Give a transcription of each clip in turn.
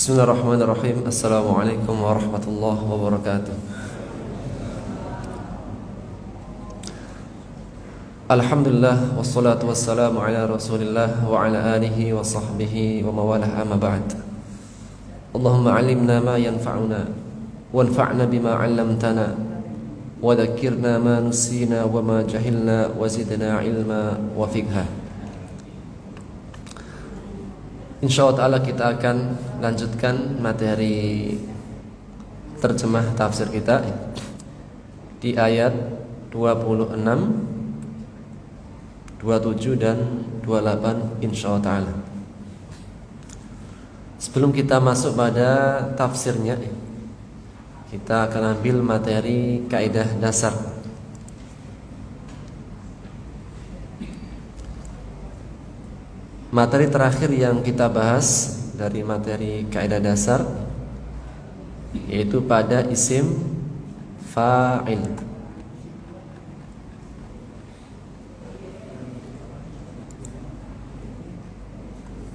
Bismillahirrahmanirrahim. Assalamualaikum warahmatullahi wabarakatuh. Alhamdulillah wassalatu wassalamu ala Rasulillah wa ala alihi wa sahbihi wa mawalah amma ba'd. Allahumma 'allimna ma yanfa'una wanfa'na bima 'allamtana wa dhakkirna ma nusina wa ma jahilna wa zidna 'ilma wa fiqha. InsyaAllah ta'ala kita akan lanjutkan materi terjemah tafsir kita di ayat 26, 27 dan 28 insyaAllah ta'ala. Sebelum kita masuk pada tafsirnya, kita akan ambil materi kaidah dasar. Materi terakhir yang kita bahas dari materi kaidah dasar yaitu pada isim fa'il.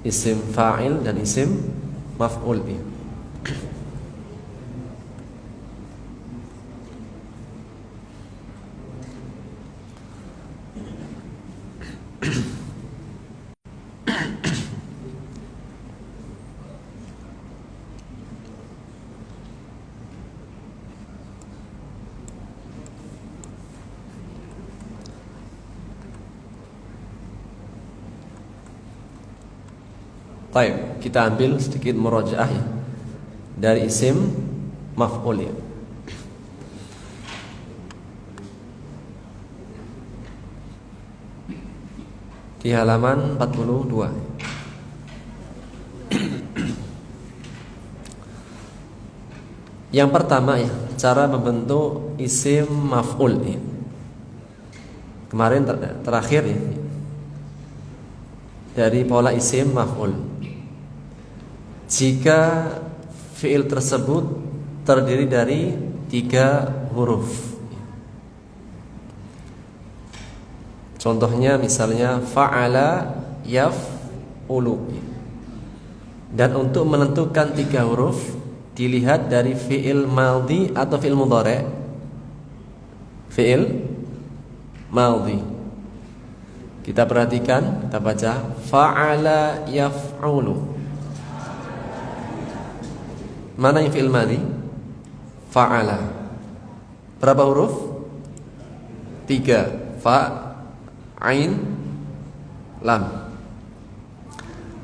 Isim fa'il dan isim maf'ul bih. Baik, kita ambil sedikit murajaah ya, dari isim maf'ul ya. Di halaman 42. Yang pertama ya, cara membentuk isim maf'ul ya. Kemarin terakhir ya, dari pola isim maf'ul. Jika fi'il tersebut terdiri dari 3 huruf. Contohnya misalnya fa'ala yaf'ulu. Dan untuk menentukan 3 huruf dilihat dari fi'il madhi atau fi'il mudhari'. Fi'il madhi. Kita perhatikan, kita baca fa'ala yaf'ulu. Mana yang fi'il madhi? Fa'ala. Berapa huruf? 3. Fa, ain, lam.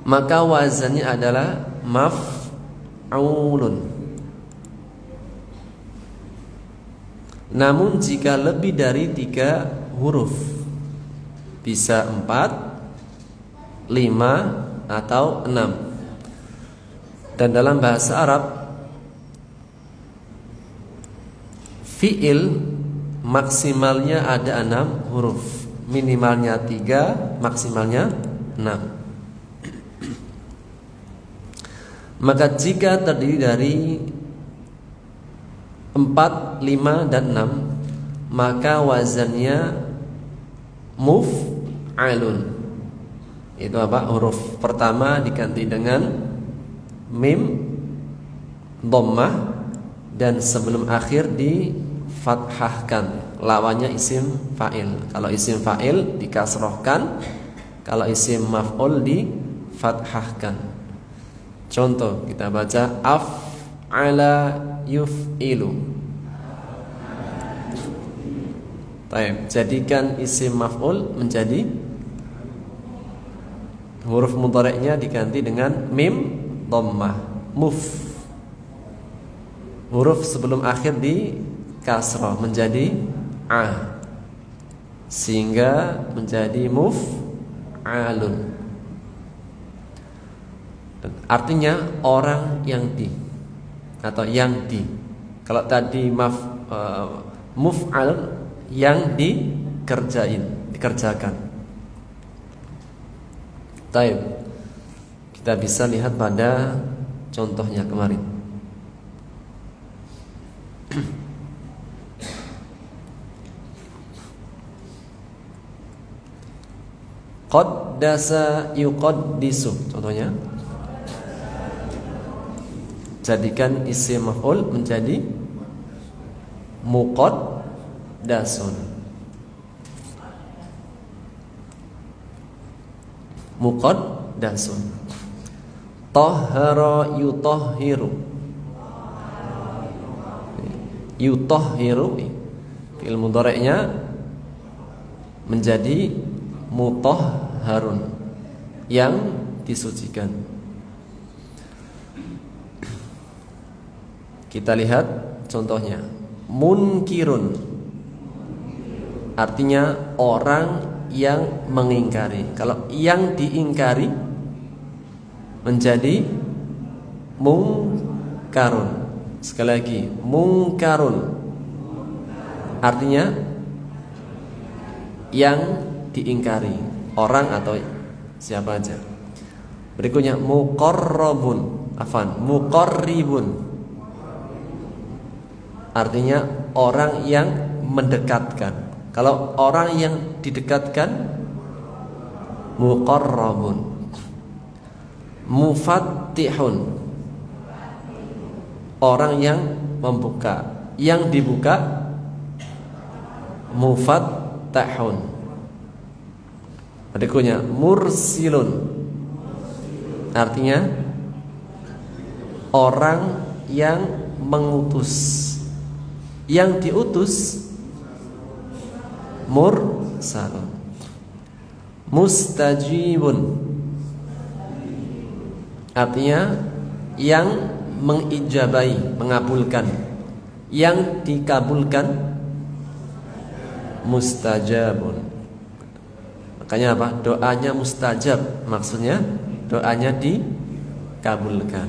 Maka wazannya adalah maf'ulun. Namun jika lebih dari 3 huruf, bisa 4, 5 atau 6. Dan dalam bahasa Arab, fi'il maksimalnya ada 6 huruf, minimalnya 3, maksimalnya 6. Maka jika terdiri dari 4, 5 dan 6, maka wazannya muf'alun. Itu apa? Huruf pertama diganti dengan mim, dhammah, dan sebelum akhir difathahkan. Lawannya isim fa'il. Kalau isim fa'il dikasrohkan, kalau isim maf'ul difathahkan. Contoh kita baca af'ala yuf'ilu. Baik, jadikan isim maf'ul menjadi huruf mudhari'nya diganti dengan mim, dhammah, muf. Huruf sebelum akhir di kasrah menjadi a, sehingga menjadi muf'alun. Artinya orang yang di atau yang di. Kalau tadi muf'al yang dikerjakan. Baik. Kita bisa lihat pada contohnya kemarin. Qaddasa yuqaddisu. Contohnya Jadikan isim maf'ul menjadi muqaddasun. Muqaddasun. Tahhara yutahhiru. Yutahhiru fi'il mudhari'nya menjadi mutahharun, yang disucikan. Kita lihat contohnya. Munkirun artinya orang yang mengingkari. Kalau yang diingkari menjadi mungkarun. Sekali lagi, mungkarun artinya yang diingkari, orang atau siapa aja. Berikutnya muqarrabun, muqarribun artinya orang yang mendekatkan. Kalau orang yang didekatkan, muqarrabun. Mufattihun orang yang membuka, yang dibuka mufattahun. Berikutnya mursilun artinya orang yang mengutus, yang diutus mursalun. Mustajibun artinya yang mengijabai, mengabulkan, yang dikabulkan mustajabun. Makanya apa? Doanya mustajab, maksudnya doanya dikabulkan.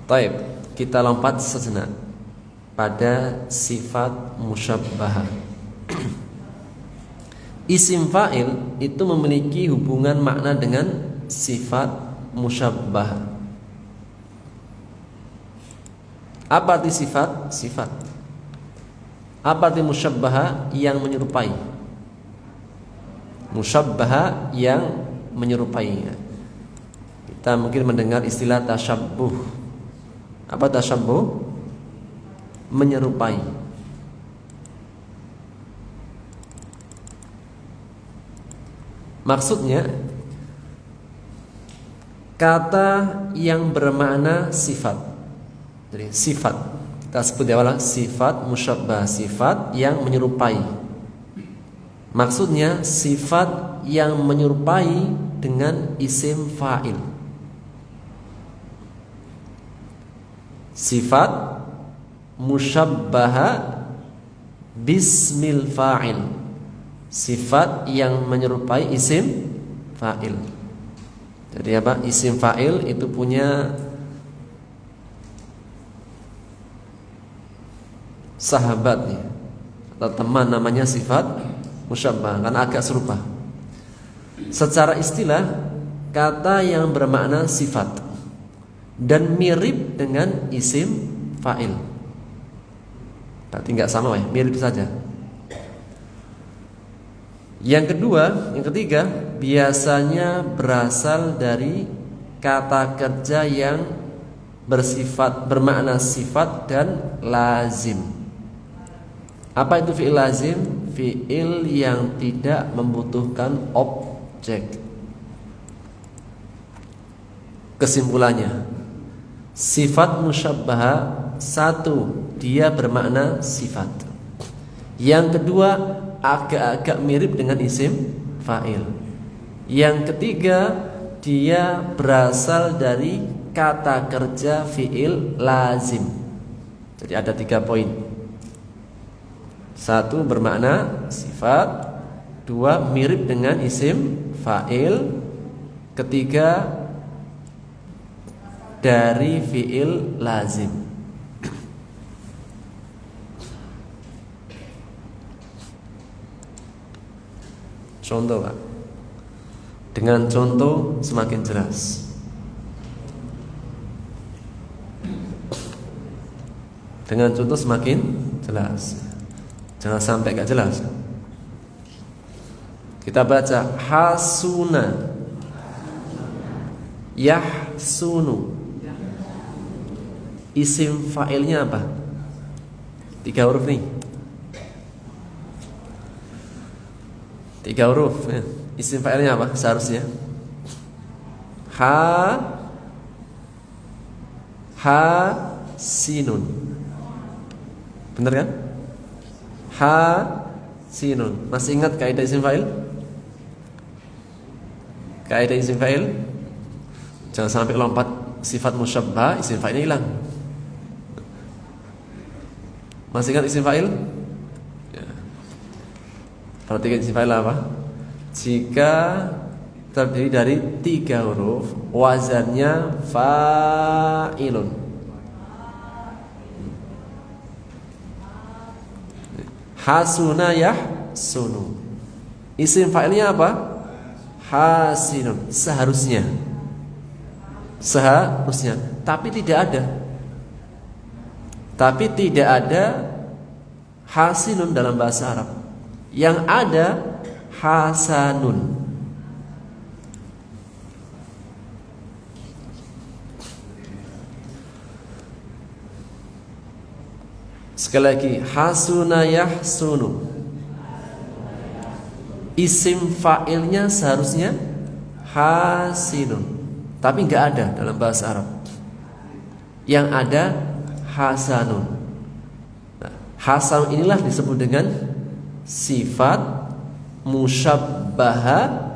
Baik, kita lompat sejenak pada sifat musyabbahah. Isim fa'il itu memiliki hubungan makna dengan sifat musyabbahah. Apa arti sifat? Sifat. Apa arti musyabbahah? Yang menyerupai. Musyabbahah yang menyerupai. Kita mungkin mendengar istilah tasyabbuh. Apa tasyabbuh? Menyerupai. Maksudnya kata yang bermakna sifat. Jadi sifat kita sebut adalah sifat musyabbah, sifat yang menyerupai. Maksudnya sifat yang menyerupai dengan isim fa'il. Sifat musyabbaha bismil fa'il. Sifat yang menyerupai isim fa'il. Jadi apa? Isim fa'il itu punya sahabat atau teman namanya sifat musyabbah, karena agak serupa. Secara istilah, kata yang bermakna sifat dan mirip dengan isim fa'il. Berarti enggak sama ya, mirip saja. Yang ketiga, biasanya berasal dari kata kerja yang bersifat, bermakna sifat dan lazim. Apa itu fi'il lazim? Fi'il yang tidak membutuhkan objek. Kesimpulannya, sifat musyabbahah, satu, dia bermakna sifat. Yang kedua, agak-agak mirip dengan isim fa'il. Yang ketiga, dia berasal dari kata kerja fi'il lazim. Jadi ada 3 poin. 1, bermakna sifat. 2, mirip dengan isim fa'il. 3, dari fi'il lazim. Contoh Pak. Dengan contoh semakin jelas. Dengan contoh semakin jelas. Jangan sampai gak jelas. Kita baca hasuna, yahsunu. Isim fa'ilnya apa? 3 huruf nih. 3 huruf ya. Isim fa'ilnya apa seharusnya? Sinun. Bener kan? Sinun. Masih ingat kaidah isim fa'il? Kaidah isim fa'il, jangan sampai lompat sifat musyabbah, isim fa'ilnya hilang. Masih ingat isim fa'il? Ya. Perhatikan isim fa'il apa? Jika terdiri dari 3 huruf, wazannya fa'ilun. Hasuna yahsunu. Isim fa'ilnya apa? Hasinun. Seharusnya. Tapi tidak ada hasinun dalam bahasa Arab. Yang ada hasanun. Sekali lagi, hasuna yahsunu. Isim fa'ilnya seharusnya hasinun, tapi enggak ada dalam bahasa Arab. Yang ada hasanun. Nah, hasanun inilah disebut dengan sifat musyabbaha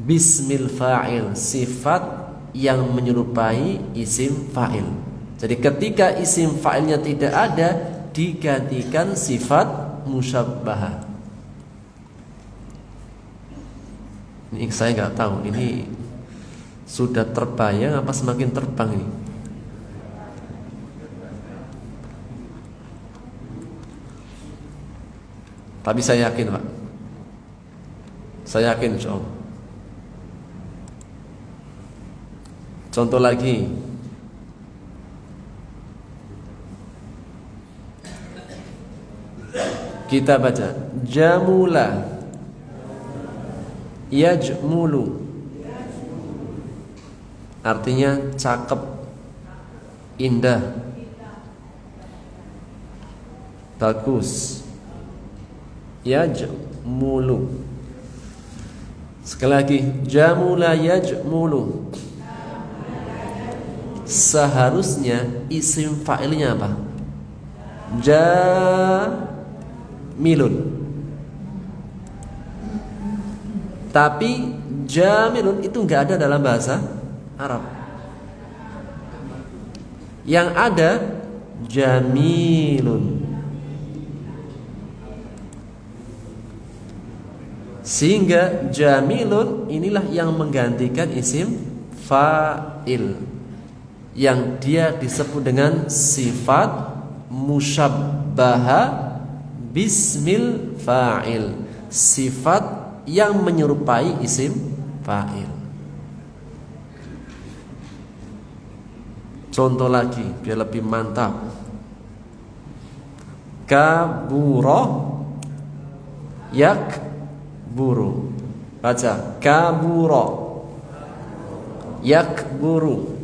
bismil fa'il, sifat yang menyerupai isim fa'il. Jadi ketika isim fa'ilnya tidak ada, digantikan sifat musyabbaha. Ini saya nggak tahu, ini sudah terbayang apa semakin terbang ini? Tapi saya yakin, Pak. Saya yakin, insyaallah. Contoh lagi. Kita baca jamula yajmulu, artinya cakep, indah, bagus. Yajmulu. Sekali lagi, jamula yajmulu. Seharusnya isim fa'ilnya apa? Jamilun. Tapi jamilun itu enggak ada dalam bahasa Arab. Yang ada jamilun. Sehingga jamilun inilah yang menggantikan isim fa'il, yang dia disebut dengan sifat musyabbaha bismil fa'il, sifat yang menyerupai isim fa'il. Contoh lagi biar lebih mantap. Kabura yakburu. Baca kabura yakburu.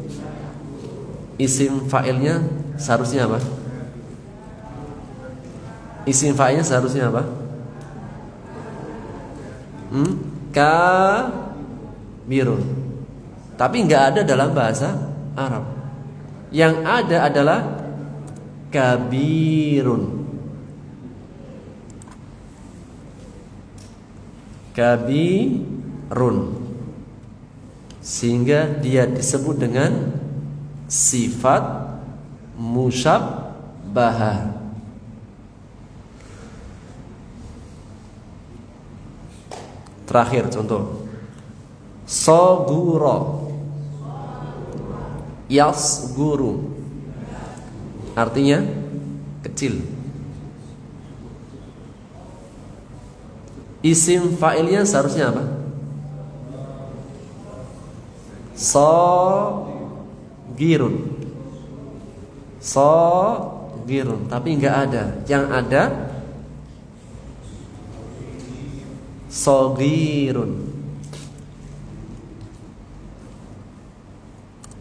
Isim fa'ilnya seharusnya apa? Isim fa'ilnya seharusnya apa? Kabirun. Tapi enggak ada dalam bahasa Arab. Yang ada adalah kabirun. Kabirun. Sehingga dia disebut dengan sifat musyabbahah. Terakhir contoh, soguro yasguru, artinya kecil. Isim fa'ilnya seharusnya apa? Sogirun. Sogirun, tapi enggak ada. Yang ada sogirun.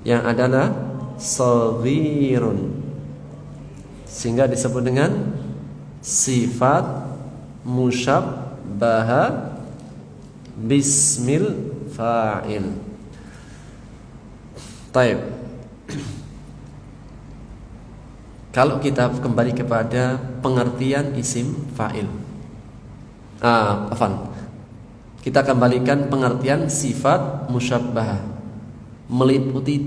yang adalah shaghirun, sehingga disebut dengan sifat musyabbaha bismil fa'il. Taib. Kalau kita kembali kepada pengertian isim fa'il, kita kembalikan pengertian sifat musyabbahah, meliputi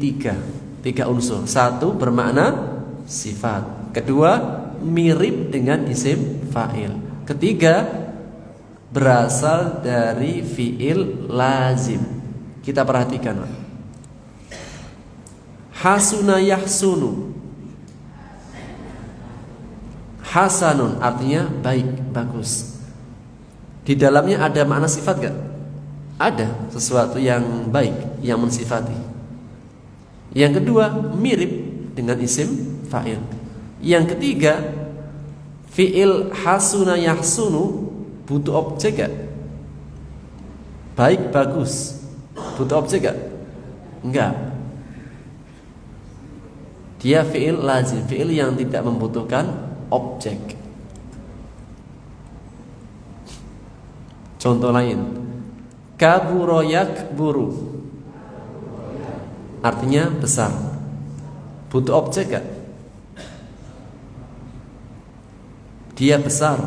tiga unsur. Satu, bermakna sifat. Kedua, mirip dengan isim fa'il. Ketiga, berasal dari fi'il lazim. Kita perhatikan. Hasuna yahsunu, hasanun artinya baik, bagus. Di dalamnya ada makna sifat gak? Ada, sesuatu yang baik, yang mensifati. Yang kedua, mirip dengan isim fa'il. Yang ketiga, fi'il hasuna yahsunu butuh objek gak? Baik, bagus, butuh objek gak? Enggak. Dia fi'il lazim, fi'il yang tidak membutuhkan objek. Contoh lain, kaburo yakburu, artinya besar. Butuh objek gak? Dia besar,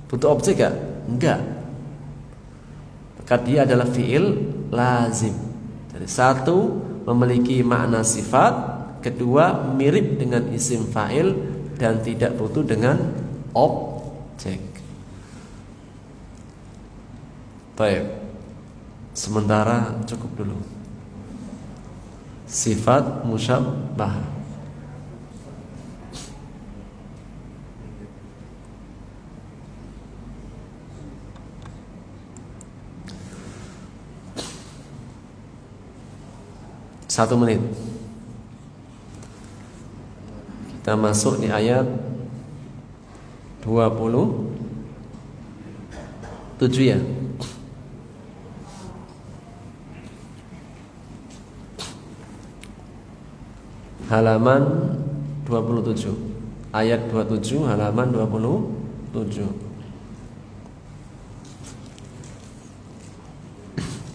butuh objek gak? Enggak. Maka dia adalah fi'il lazim. Jadi satu, memiliki makna sifat. Kedua, mirip dengan isim fa'il dan tidak butuh dengan objek. Baik. Sementara cukup dulu. Sifat musyabbah. Satu menit. Kita masuk di ayat 27 ya. Halaman 27. Ayat 27 halaman 27.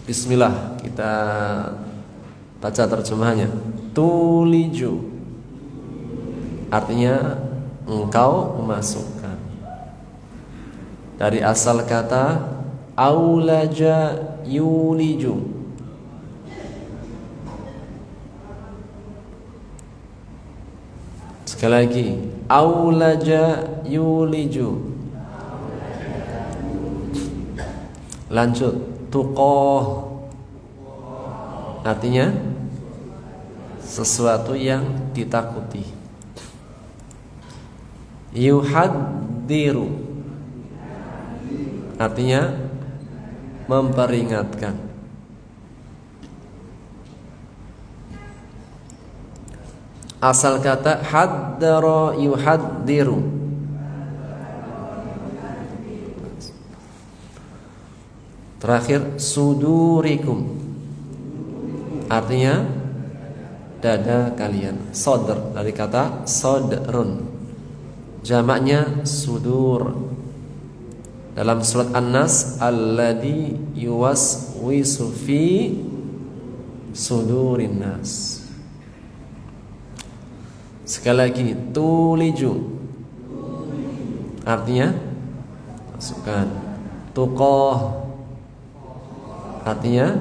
Bismillah, kita baca terjemahannya. Tuliju artinya engkau memasukkan. Dari asal kata aulaja yuliju, sekali lagi aulaja yuliju. Lanjut, tuqoh artinya sesuatu yang ditakuti. Yuhaddiru artinya memperingatkan. Asal kata haddara yuhaddiru. Terakhir, sudurikum artinya dada kalian. Sodr dari kata sodrun, jamaknya sudur. Dalam surat An-Nas, alladzi yuwaswisu fi sudurin nas. Sekali lagi, tuliju artinya masukkan. Tuqoh artinya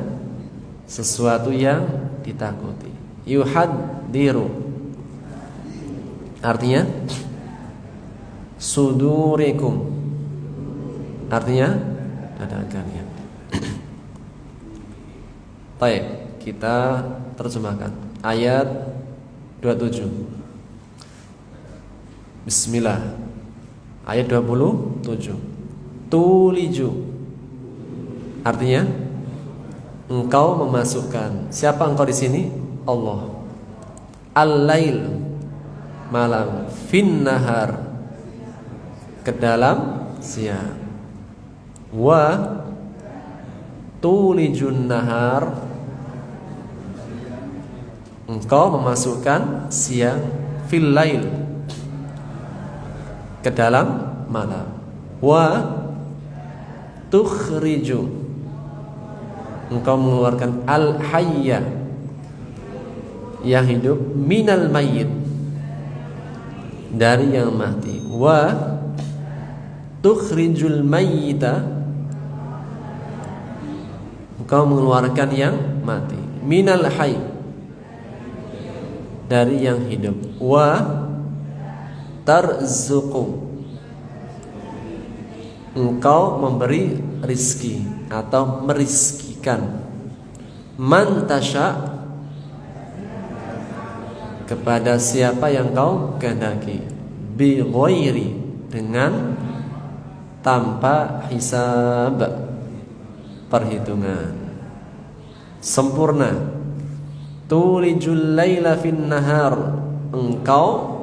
sesuatu yang ditakuti. Yuhaddiru artinya sudurikum artinya dada kalian. Baik, kita terjemahkan ayat 27. Bismillah. Ayat 27. Tuliju artinya engkau memasukkan. Siapa engkau di sini? Allah. Al-lail malam, fin nahar ke dalam siang. Wa tulijun nahar engkau memasukkan siang fil lail, ke dalam malam. Wa tukhriju, engkau mengeluarkan al hayya, yang hidup, minal mayyit, dari yang mati. Wa tukhrijul mayyita, engkau mengeluarkan yang mati, minal hayy, dari yang hidup. Wa tarzuqu, engkau memberi rizki atau merizkikan, man tasya, kepada siapa yang kau kehendaki, bi ghairi, dengan tanpa hisab, perhitungan, sempurna. Tulijul laila fin nahar, engkau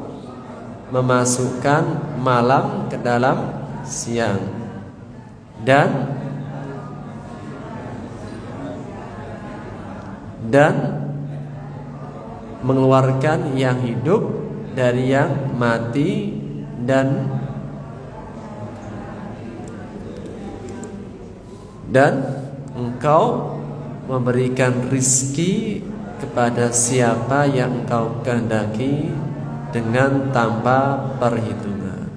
memasukkan malam ke dalam siang, dan mengeluarkan yang hidup dari yang mati, dan engkau memberikan rizki kepada siapa yang engkau kehendaki dengan tanpa perhitungan.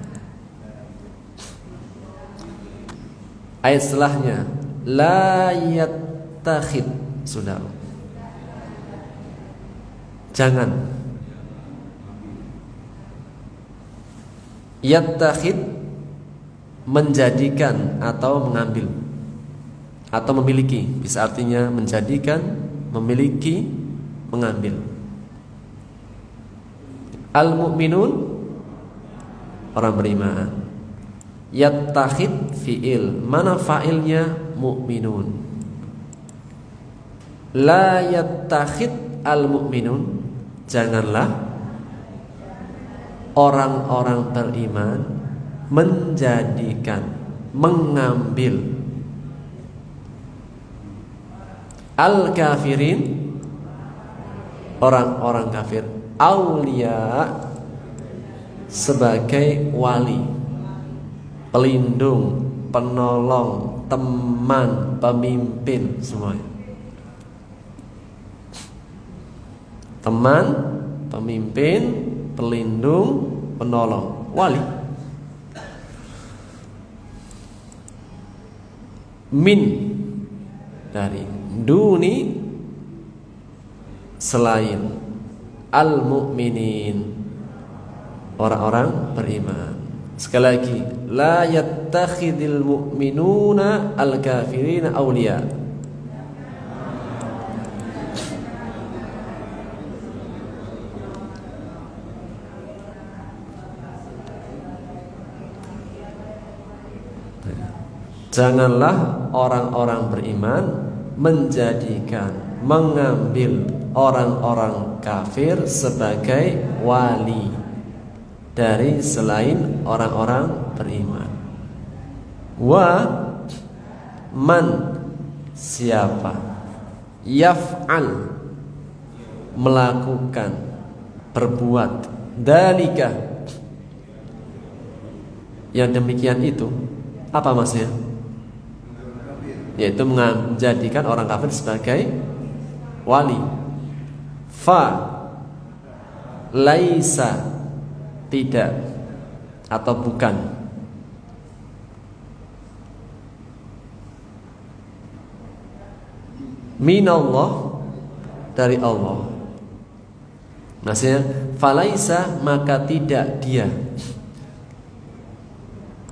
Ayat setelahnya, la yattakhid, sudah, jangan. Yattakhid, menjadikan atau mengambil atau memiliki, bisa artinya menjadikan, memiliki, mengambil. Al-mu'minun, orang beriman. Yattakhid fi'il, mana fa'ilnya? Mu'minun. La yattakhid al-mu'minun, janganlah orang-orang beriman menjadikan, mengambil, al-kafirin, orang-orang kafir, aulia, sebagai wali, pelindung, penolong, teman, pemimpin, semuanya. Teman, pemimpin, pelindung, penolong, wali. Min, dari, duni, selain, al-mu'minin, orang-orang beriman. Sekali lagi, la yattakhidil mu'minuna al-kafirina awliya. Janganlah orang-orang beriman menjadikan, mengambil orang-orang kafir sebagai wali dari selain orang-orang beriman. Wa man, siapa, yaf'al, melakukan, berbuat, dalika, yang demikian itu, apa maksudnya? Yaitu menjadikan orang kafir sebagai wali. Fa laisa, tidak atau bukan. Minallah, dari Allah. Maksudnya falaisa, maka tidak dia,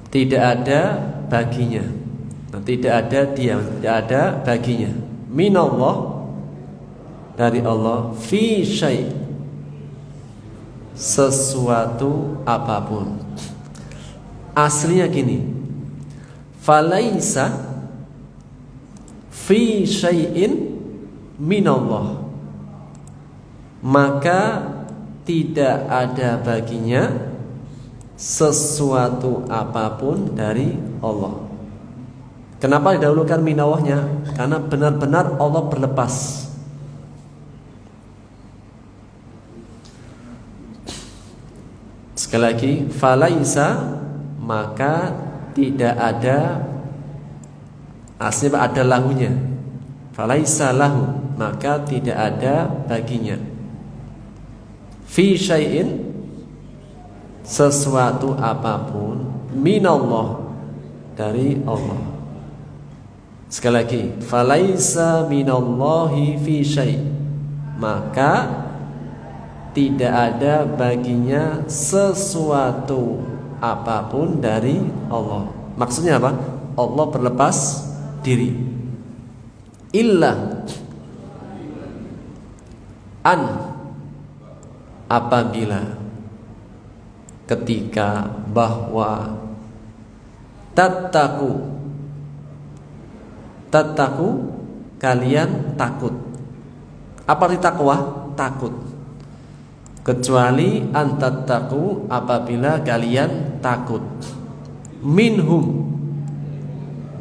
tidak ada baginya. Tidak ada dia, tidak ada baginya. Minallah, dari Allah, fi syai', sesuatu apapun. Aslinya gini, falaisa fi syai'in minallah, maka tidak ada baginya sesuatu apapun dari Allah. Kenapa didahulukan minallahnya? Karena benar-benar Allah berlepas. Sekali lagi, falaisa, maka tidak ada, aslinya ada lahunya. Falaisa lahu, maka tidak ada baginya. Fi syai'in, sesuatu apapun, minallah, dari Allah. Sekali lagi, falaisa minallahi fi syai', maka tidak ada baginya sesuatu apapun dari Allah. Maksudnya apa? Allah berlepas diri. Illa an, apabila, ketika, bahwa, tattaku, kalian takut. Apa arti takwa? Takut. Kecuali antattaku, apabila kalian takut. Minhum,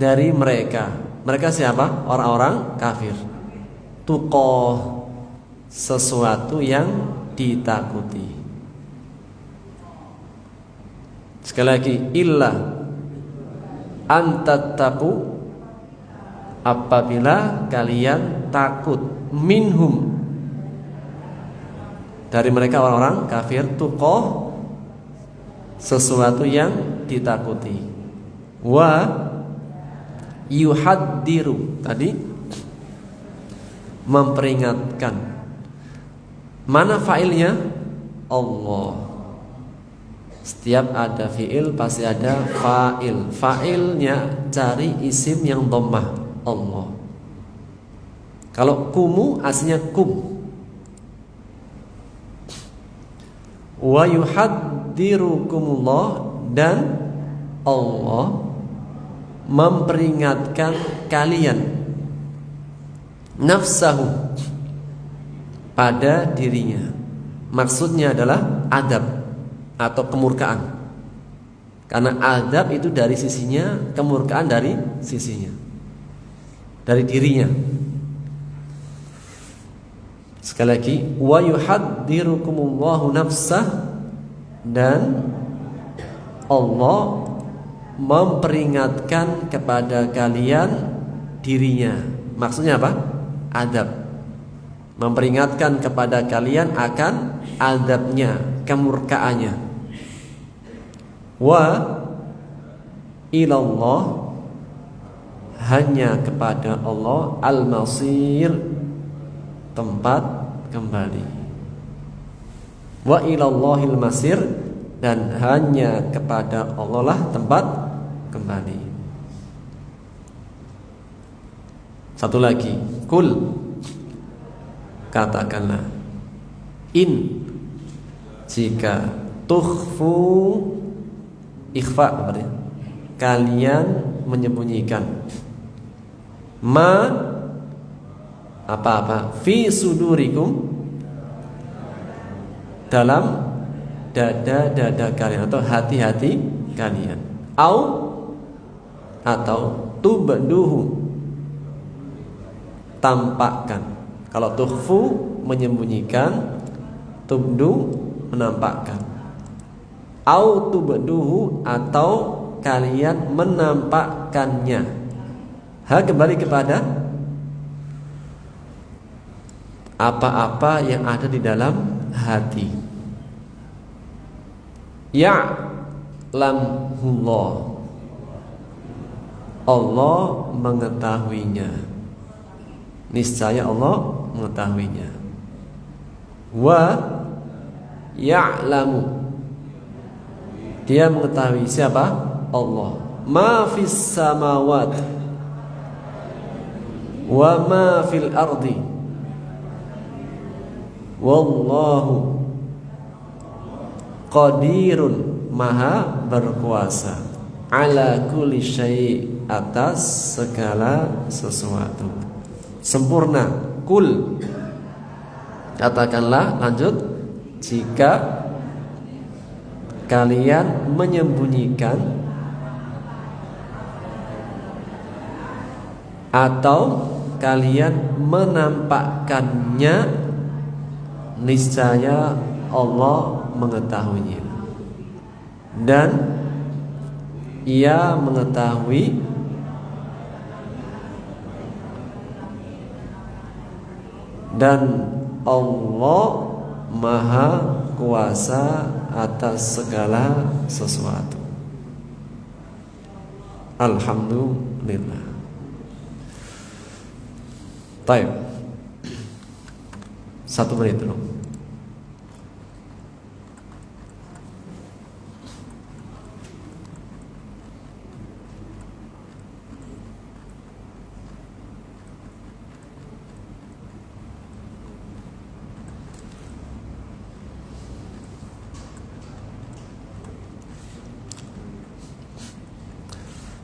dari mereka. Mereka siapa? Orang-orang kafir. Tuqoh, sesuatu yang ditakuti. Sekali lagi, illa antattaku, apabila kalian takut. Minhum, dari mereka orang-orang kafir. Tuqoh, sesuatu yang ditakuti. Wa yuhaddiru, tadi memperingatkan. Mana fa'ilnya? Allah. Setiap ada fi'il pasti ada fa'il. Fa'ilnya cari isim yang dhammah, Allah. Kalau kumu aslinya kum. Wa yuhaddirukumullah, dan Allah memperingatkan kalian, nafsahu, pada dirinya. Maksudnya adalah adab atau kemurkaan. Karena adab itu dari sisinya, kemurkaan dari sisinya, dari dirinya. Sekali lagi, wa yuhaddirukumullahu nafsah, dan Allah memperingatkan kepada kalian dirinya. Maksudnya apa? Adab. Memperingatkan kepada kalian akan adabnya, kemurkaannya. Wa ilallah, hanya kepada Allah, al-masir, tempat kembali. Wa ilallahil masir, dan hanya kepada Allah lah tempat kembali. Satu lagi, kul, katakanlah, in, jika, tukhfu, ikhfa, berarti kalian menyembunyikan, ma, apa-apa, fi sudurikum, dalam dada-dada kalian atau hati-hati kalian, atau tubduhu, tampakkan. Kalau tukhfu menyembunyikan, tubdu menampakkan. Au tubduhu, atau kalian menampakkannya. Kembali kepada apa-apa yang ada di dalam hati. Ya'lamullah, Allah mengetahuinya. Niscaya Allah mengetahuinya. Wa ya'lamu, dia mengetahui siapa? Allah. Ma fis samawat wa ma fil ardi, wallahu qadirun, maha berkuasa, ala kulli syai', atas segala sesuatu, sempurna. Kul, katakanlah, lanjut, jika kalian menyembunyikan atau kalian menampakkannya, niscaya Allah mengetahuinya. dan ia mengetahui dan Allah Maha Kuasa atas segala sesuatu. Alhamdulillah. Baik. 1 menit dulu.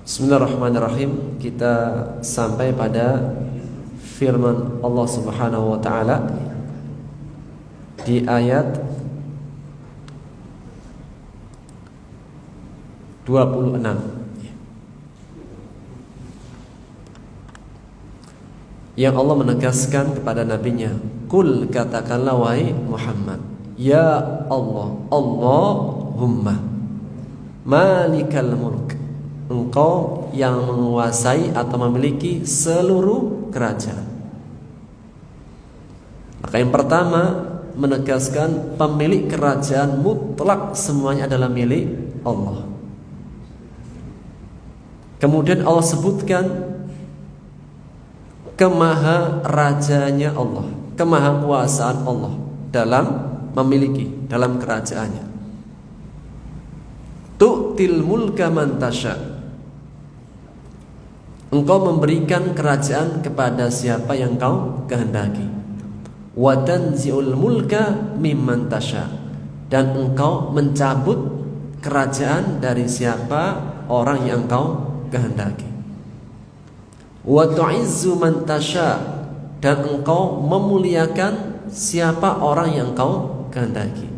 Bismillahirrahmanirrahim. Kita sampai pada firman Allah Subhanahu wa taala di ayat 26. Yang Allah menegaskan kepada nabinya, "Qul," katakanlah wahai Muhammad, "Ya Allah, Allahumma malikal mulk." Engkau yang menguasai atau memiliki seluruh kerajaan. Maka yang pertama menegaskan pemilik kerajaan mutlak semuanya adalah milik Allah. Kemudian Allah sebutkan kemaharajanya Allah, kemahakuasaan Allah dalam memiliki, dalam kerajaannya. Tu'til mulka man tasha. Engkau memberikan kerajaan kepada siapa yang kau kehendaki. Wa tanzi'ul mulka mimman tasha. Dan engkau mencabut kerajaan dari siapa orang yang kau kehendaki. Wa tu'izzu man tasha. Dan engkau memuliakan siapa orang yang kau kehendaki.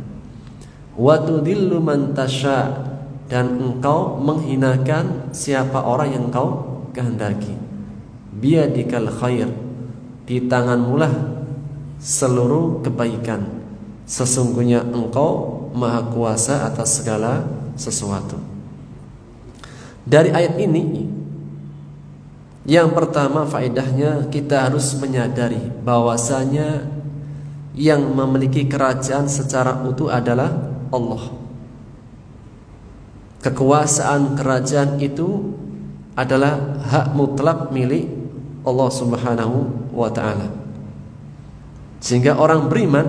Wa tudillu man tasha. Dan engkau menghinakan siapa orang yang kau kehendaki. Biyadikal khair. Di tanganmulah seluruh kebaikan. Sesungguhnya engkau maha kuasa atas segala sesuatu. Dari ayat ini, yang pertama faedahnya kita harus menyadari bahwasanya yang memiliki kerajaan secara utuh adalah Allah. Kekuasaan kerajaan itu adalah hak mutlak milik Allah Subhanahu wa ta'ala. Sehingga orang beriman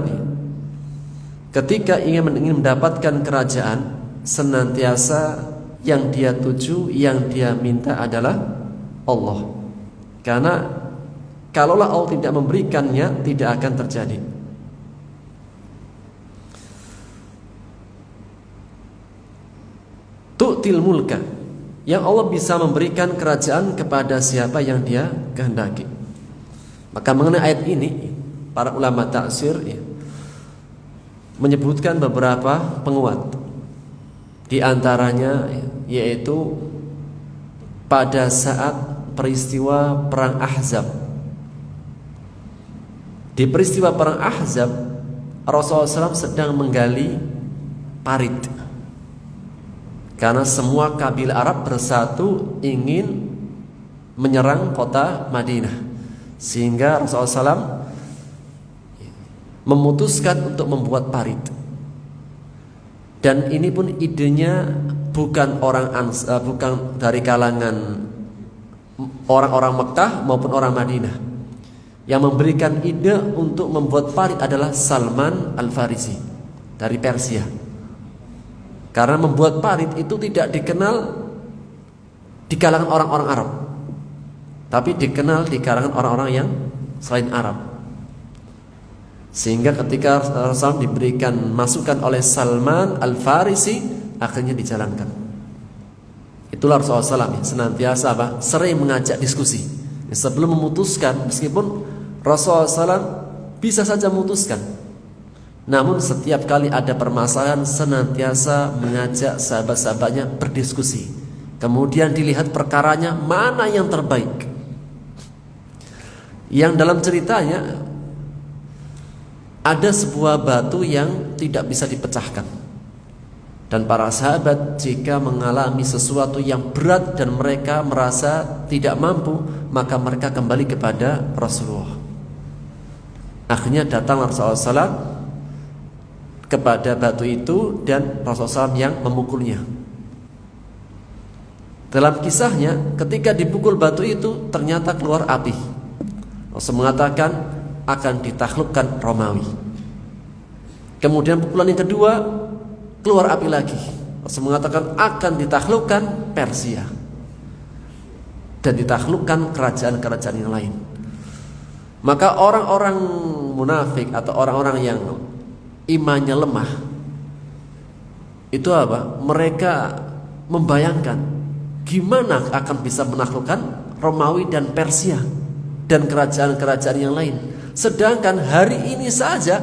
ketika ingin mendapatkan kerajaan, senantiasa yang dia tuju, yang dia minta adalah Allah. Karena kalaulah Allah tidak memberikannya, tidak akan terjadi. Tu'til mulka. Yang Allah bisa memberikan kerajaan kepada siapa yang dia kehendaki. Maka mengenai ayat ini, para ulama tafsir menyebutkan beberapa penguat. Di antaranya yaitu pada saat peristiwa perang Ahzab. Di peristiwa perang Ahzab, Rasulullah SAW sedang menggali parit. Karena semua kabilah Arab bersatu ingin menyerang kota Madinah. Sehingga Rasulullah SAW memutuskan untuk membuat parit. Dan ini pun idenya bukan bukan dari kalangan orang-orang Mekkah maupun orang Madinah. Yang memberikan ide untuk membuat parit adalah Salman Al-Farisi dari Persia. Karena membuat parit itu tidak dikenal di kalangan orang-orang Arab, tapi dikenal di kalangan orang-orang yang selain Arab. Sehingga ketika Rasul diberikan masukan oleh Salman Al-Farisi, akhirnya dijalankan. Itulah Rasulullah SAW senantiasa sering mengajak diskusi. Sebelum memutuskan, meskipun Rasulullah SAW bisa saja memutuskan, namun setiap kali ada permasalahan senantiasa mengajak sahabat-sahabatnya berdiskusi. Kemudian dilihat perkaranya mana yang terbaik. Yang dalam ceritanya ada sebuah batu yang tidak bisa dipecahkan. Dan para sahabat jika mengalami sesuatu yang berat dan mereka merasa tidak mampu, maka mereka kembali kepada Rasulullah. Akhirnya datang Rasulullah SAW kepada batu itu dan Rasulullah SAW yang memukulnya. Dalam kisahnya, ketika dipukul batu itu ternyata keluar api. Rasul mengatakan akan ditaklukkan Romawi. Kemudian pukulan yang kedua, keluar api lagi. Rasul mengatakan akan ditaklukkan Persia dan ditaklukkan kerajaan-kerajaan yang lain. Maka orang-orang munafik atau orang-orang yang imannya lemah itu apa? Mereka membayangkan gimana akan bisa menaklukkan Romawi dan Persia dan kerajaan-kerajaan yang lain. Sedangkan hari ini saja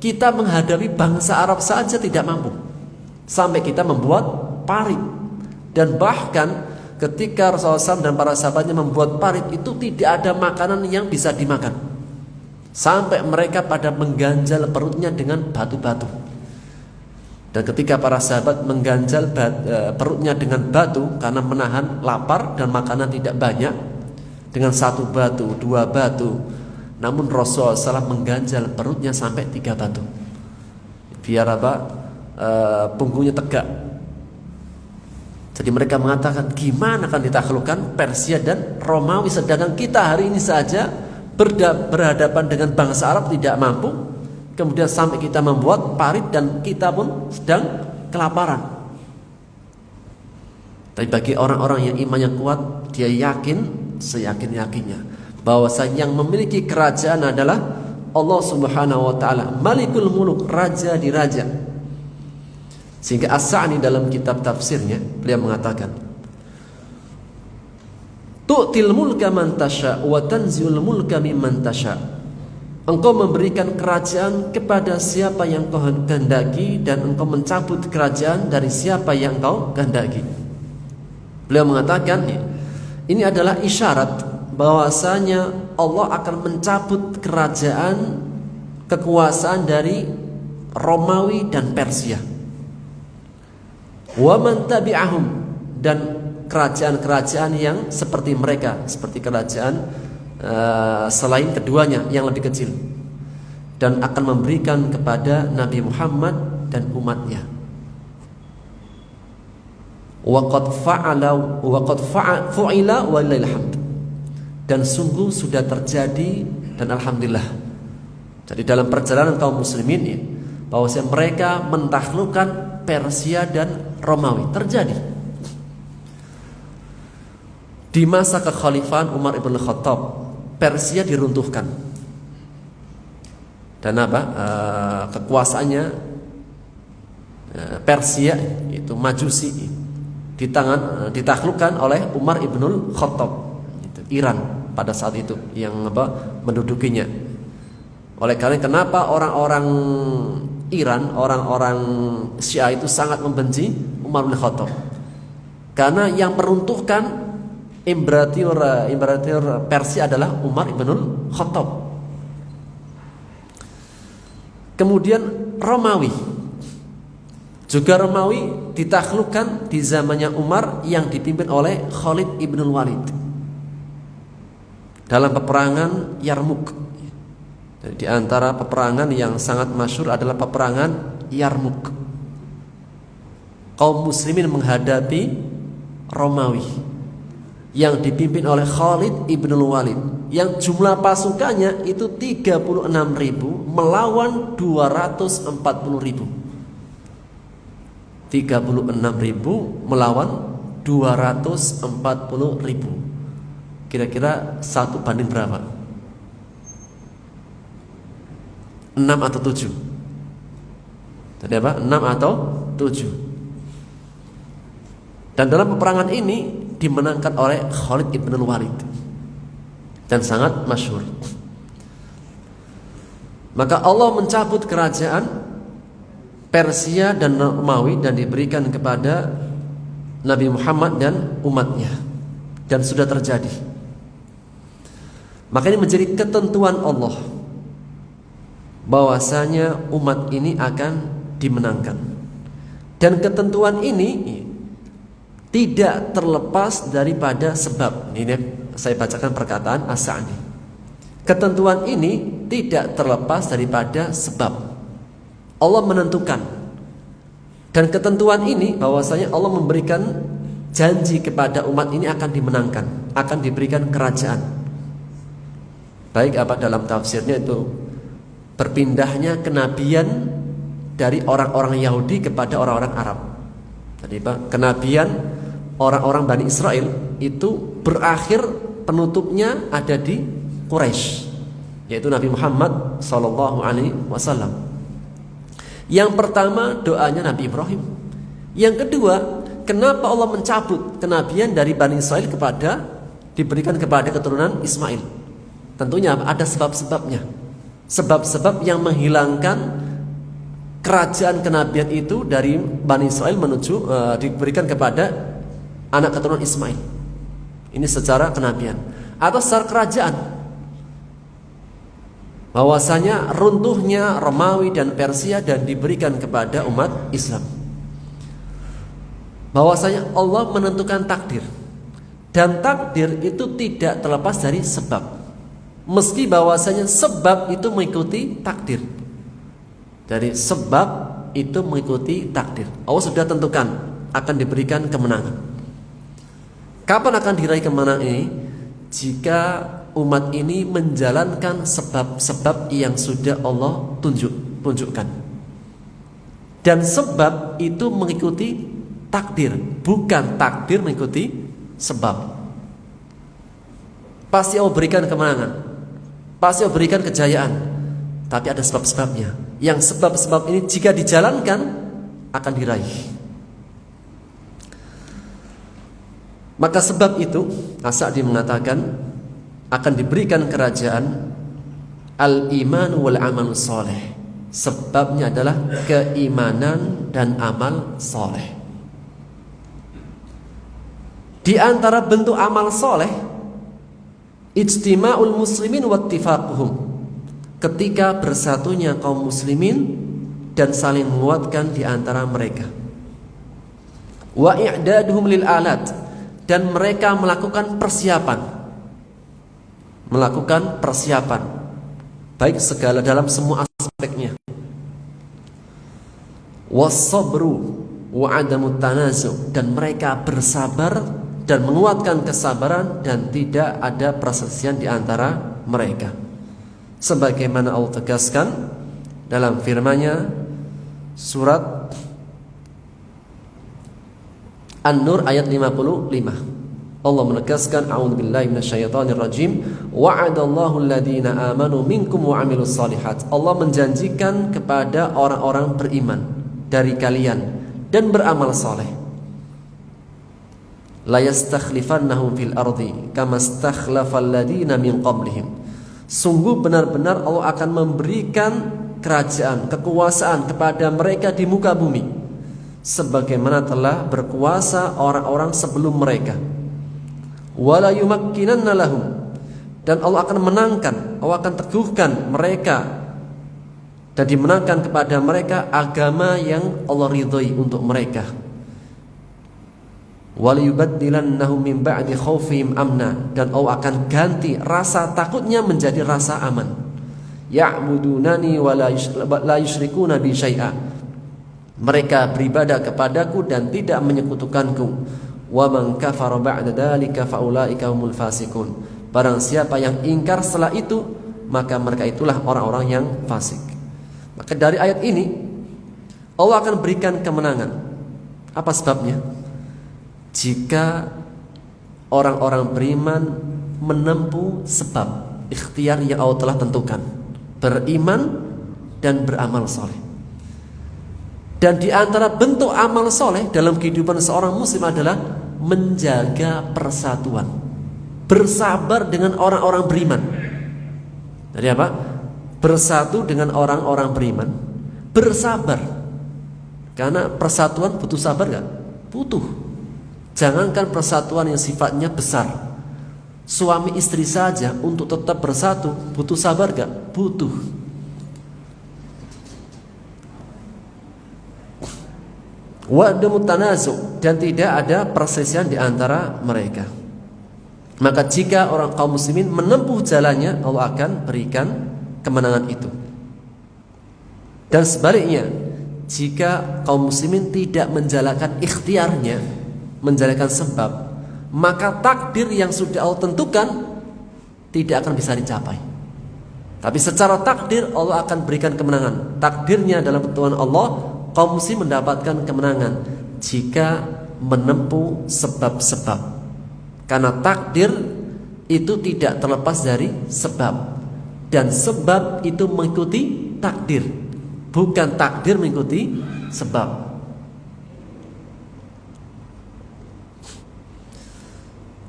kita menghadapi bangsa Arab saja tidak mampu. Sampai kita membuat parit. Dan bahkan ketika Rasulullah SAW dan para sahabatnya membuat parit itu tidak ada makanan yang bisa dimakan. Sampai mereka pada mengganjal perutnya dengan batu-batu. Dan ketika para sahabat mengganjal perutnya dengan batu karena menahan lapar dan makanan tidak banyak, dengan 1 batu, 2 batu, namun Rasulullah SAW mengganjal perutnya sampai 3 batu. Biar apa? Punggungnya tegak. Jadi mereka mengatakan gimana akan ditaklukkan Persia dan Romawi, sedangkan kita hari ini saja berhadapan dengan bangsa Arab tidak mampu. Kemudian sampai kita membuat parit dan kita pun sedang kelaparan. Tapi bagi orang-orang yang imannya kuat, dia yakin seyakin-yakinnya bahwasanya yang memiliki kerajaan adalah Allah Subhanahu wa taala, Malikul Muluk, raja di raja. Sehingga As-Sa'di dalam kitab tafsirnya beliau mengatakan, tu'til mulka man tasha wa tanzi'ul mulka mimman tasha. Engkau memberikan kerajaan kepada siapa yang kau kehendaki dan engkau mencabut kerajaan dari siapa yang kau kehendaki. Beliau mengatakan ini adalah isyarat bahwasanya Allah akan mencabut kerajaan kekuasaan dari Romawi dan Persia. Wa man tabi'ahum, dan kerajaan-kerajaan yang seperti mereka, seperti kerajaan selain keduanya yang lebih kecil, dan akan memberikan kepada Nabi Muhammad dan umatnya. Wa qad fu'ila walillahil hamd, dan sungguh sudah terjadi dan alhamdulillah. Jadi dalam perjalanan kaum muslimin ini, bahwasanya mereka mentaklukkan Persia dan Romawi terjadi di masa kekhalifahan Umar ibn Khattab. Persia diruntuhkan dan kekuasaannya Persia itu Majusi ditaklukkan oleh Umar ibn Khattab, Iran pada saat itu yang mendudukinya. Oleh karena kenapa orang-orang Iran, orang-orang Syiah itu sangat membenci Umar bin Khattab, karena yang meruntuhkan Imperator Persia adalah Umar ibn Khattab. Kemudian Romawi ditaklukkan di zamannya Umar yang dipimpin oleh Khalid ibn Walid dalam peperangan Yarmuk. Di antara peperangan yang sangat masyhur adalah peperangan Yarmuk. Kaum muslimin menghadapi Romawi yang dipimpin oleh Khalid ibn Walid, yang jumlah pasukannya itu 36.000 melawan 240.000. 36.000 melawan 240.000. Kira-kira 1 banding berapa? 6 atau 7? Jadi apa? 6 atau 7. Dan dalam peperangan ini dimenangkan oleh Khalid ibn Walid dan sangat masyhur. Maka Allah mencabut kerajaan Persia dan Romawi dan diberikan kepada Nabi Muhammad dan umatnya, dan sudah terjadi. Maka ini menjadi ketentuan Allah bahwasanya umat ini akan dimenangkan. Dan ketentuan ini tidak terlepas daripada sebab. Ini saya bacakan perkataan As-Sa'di. Ketentuan ini tidak terlepas daripada sebab. Allah menentukan. Dan ketentuan ini bahwasanya Allah memberikan janji kepada umat ini akan dimenangkan, akan diberikan kerajaan. Baik apa dalam tafsirnya itu berpindahnya kenabian dari orang-orang Yahudi kepada orang-orang Arab. Jadi kenabian orang-orang Bani Israel itu berakhir penutupnya ada di Quraisy, yaitu Nabi Muhammad SAW. Yang pertama doanya Nabi Ibrahim. Yang kedua, kenapa Allah mencabut kenabian dari Bani Israel diberikan kepada keturunan Ismail? Tentunya ada sebab-sebabnya. Sebab-sebab yang menghilangkan kerajaan kenabian itu dari Bani Israel diberikan kepada anak keturunan Ismail. Ini secara kenabian. Atau secara kerajaan, bahwasanya runtuhnya Romawi dan Persia dan diberikan kepada umat Islam. Bahwasanya Allah menentukan takdir, dan takdir itu tidak terlepas dari sebab. Meski bahwasanya sebab itu mengikuti takdir. Dari sebab itu mengikuti takdir. Allah sudah tentukan akan diberikan kemenangan. Kapan akan diraih kemenangan ini? Jika umat ini menjalankan sebab-sebab yang sudah Allah tunjukkan. Dan sebab itu mengikuti takdir, bukan takdir mengikuti sebab. Pasti Allah berikan kemenangan, pasti Allah berikan kejayaan, tapi ada sebab-sebabnya. Yang sebab-sebab ini jika dijalankan akan diraih. Maka sebab itu As-Sa'di mengatakan akan diberikan kerajaan al-iman wal amal soleh. Sebabnya adalah keimanan dan amal soleh. Di antara bentuk amal soleh, ijtima'ul muslimin wattifaquhum, ketika bersatunya kaum muslimin dan saling menguatkan di antara mereka. Wa i'daduhum lil alat, dan mereka melakukan persiapan baik segala dalam semua aspeknya. Was-sabru wa 'adamut tanazu, dan mereka bersabar dan menguatkan kesabaran dan tidak ada perselisihan di antara mereka. Sebagaimana Allah tegaskan dalam firman-Nya surat An-Nur ayat 55. Allah menegaskan, a'udzubillahi minasyaitonirrajim, wa'adallahu alladziina aamanu minkum wa 'amilus shalihat. Allah menjanjikan kepada orang-orang beriman dari kalian dan beramal saleh, la yastakhlifannahum fil ardi kama stakhlafal ladziina min qablihim. Sungguh benar-benar Allah akan memberikan kerajaan, kekuasaan kepada mereka di muka bumi sebagaimana telah berkuasa orang-orang sebelum mereka. Wala yumakkinanna lahum, dan Allah akan menangkan, Allah akan teguhkan mereka dan dimenangkan kepada mereka agama yang Allah ridhoi untuk mereka. Wala yubaddilannahum min ba'di khaufihim amna, dan Allah akan ganti rasa takutnya menjadi rasa aman. Ya'budunani wa la yusyrikuna bi syai'a, mereka beribadah kepadaku dan tidak menyekutukanku. Wa man kafara ba'da dzalika fa ulaika humul fasiqun, barang siapa yang ingkar setelah itu maka mereka itulah orang-orang yang fasik. Maka dari ayat ini Allah akan berikan kemenangan. Apa sebabnya? Jika orang-orang beriman menempuh sebab ikhtiar yang Allah telah tentukan, beriman dan beramal soleh. Dan di antara bentuk amal soleh dalam kehidupan seorang muslim adalah menjaga persatuan, bersabar dengan orang-orang beriman. Jadi apa? Bersatu dengan orang-orang beriman, bersabar. Karena persatuan butuh sabar gak? Butuh. Jangankan persatuan yang sifatnya besar, suami istri saja untuk tetap bersatu butuh sabar gak? Butuh. wa adamu tanazu, dan tidak ada perselisihan di antara mereka. Maka jika orang kaum muslimin menempuh jalannya, Allah akan berikan kemenangan itu. Dan sebaliknya, jika kaum muslimin tidak menjalankan ikhtiarnya, menjalankan sebab, maka takdir yang sudah Allah tentukan tidak akan bisa dicapai. Tapi secara takdir Allah akan berikan kemenangan. Takdirnya dalam ketentuan Allah, kaum muslim mendapatkan kemenangan jika menempuh sebab-sebab. Karena takdir itu tidak terlepas dari sebab, dan sebab itu mengikuti takdir, bukan takdir mengikuti sebab.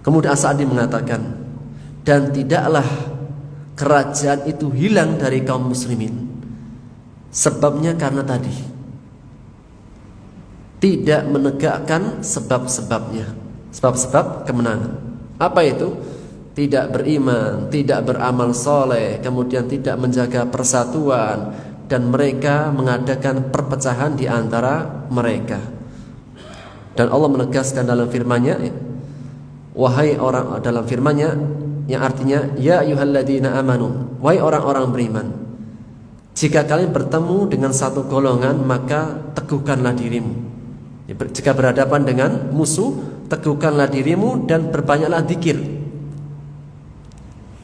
Kemudian As-Sa'di mengatakan, dan tidaklah kerajaan itu hilang dari kaum muslimin. Sebabnya karena tadi tidak menegakkan sebab-sebabnya, sebab-sebab kemenangan. Apa itu? Tidak beriman, tidak beramal soleh, kemudian tidak menjaga persatuan, dan mereka mengadakan perpecahan di antara mereka. Dan Allah menegaskan dalam firman-Nya, wahai orang, dalam firman-Nya yang artinya ya ayyuhalladzina amanu, wahai orang-orang beriman, jika kalian bertemu dengan satu golongan maka teguhkanlah dirimu. Jika berhadapan dengan musuh, teguhkanlah dirimu dan berbanyaklah zikir,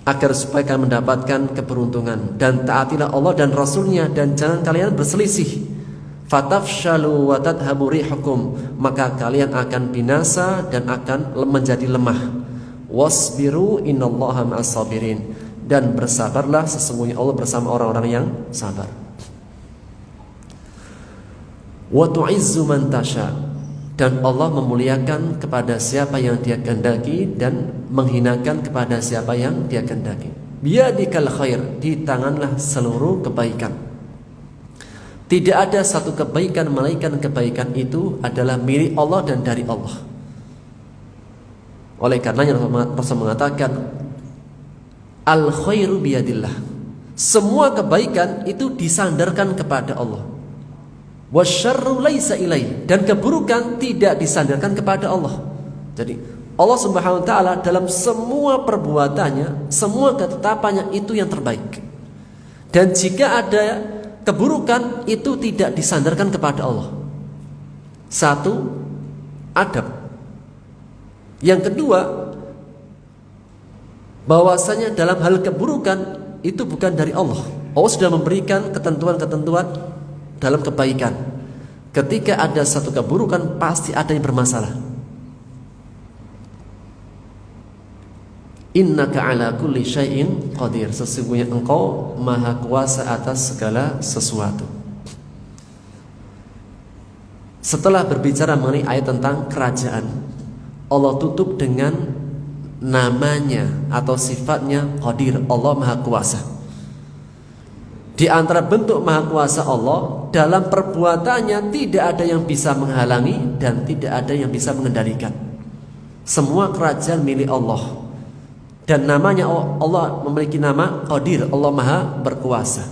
agar supaya kalian mendapatkan keberuntungan, dan taatilah Allah dan Rasulnya, dan jangan kalian berselisih. Fatafshalu wa tadhhabu rihukum, maka kalian akan binasa dan akan menjadi lemah. Wasbiru innallaha ma'as sabirin, dan bersabarlah, sesungguhnya Allah bersama orang-orang yang sabar. Wa tu'izzu man tasha, dan Allah memuliakan kepada siapa yang Dia kehendaki dan menghinakan kepada siapa yang Dia kehendaki. Biyadikal khair, di tanganlah seluruh kebaikan. Tidak ada satu kebaikan melainkan kebaikan itu adalah milik Allah dan dari Allah. Oleh karenanya Rasul mengatakan, al khairu biyadillah, semua kebaikan itu disandarkan kepada Allah. Wasyarru laisa ilaih, dan keburukan tidak disandarkan kepada Allah. Jadi Allah Subhanahu wa taala dalam semua perbuatannya, semua ketetapannya itu yang terbaik. Dan jika ada keburukan itu tidak disandarkan kepada Allah. Satu, adab. Yang kedua, bahwasanya dalam hal keburukan itu bukan dari Allah. Allah sudah memberikan ketentuan-ketentuan dalam kebaikan. Ketika ada satu keburukan, pasti ada yang bermasalah. Innaka ala kulli syai'in qadir, sesungguhnya engkau maha kuasa atas segala sesuatu. Setelah berbicara mengenai ayat tentang kerajaan, Allah tutup dengan namanya atau sifatnya Qadir, Allah maha kuasa. Di antara bentuk maha kuasa Allah, dalam perbuatannya tidak ada yang bisa menghalangi dan tidak ada yang bisa mengendalikan. Semua kerajaan milik Allah. Dan namanya Allah memiliki nama Qadir, Allah maha berkuasa.